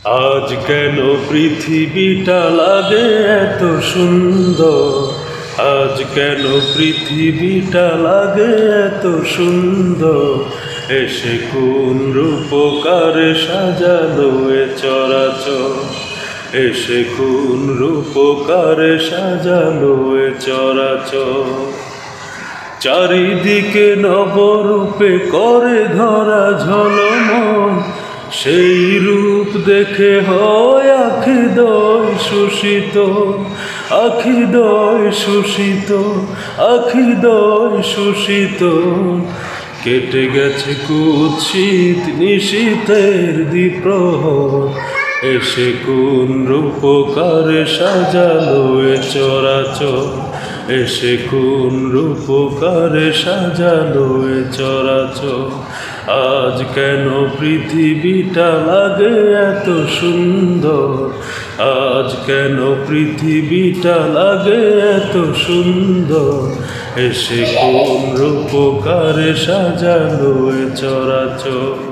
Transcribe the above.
আজ কেন পৃথিবীটা লাগে এত সুন্দর, আজ কেন পৃথিবীটা লাগে এত সুন্দর, এসে কোন রূপকারে সাজালো এ চরাচর, এসে কোন রূপকারে সাজালো এ চরাচর। চারিদিকে নবরূপে করে ধরা ঝলমল, সেই রূপ দেখে হয় আখিদয় শুষিত, আখিদয় শুষিত, আখিদয় শুষিত। কেটে গেছে কুৎসিত নিশীথের দ্বিপ্রহর, এসে কোন রূপকারে সাজালো এ চরাচর, এসে কোন রূপকারে সাজালো এ চরাচর। আজ কেন পৃথিবীটা লাগে এত সুন্দর, আজ কেন পৃথিবীটা লাগে এত সুন্দর, এসে কোন রূপকারে সাজালো এ চরাচর।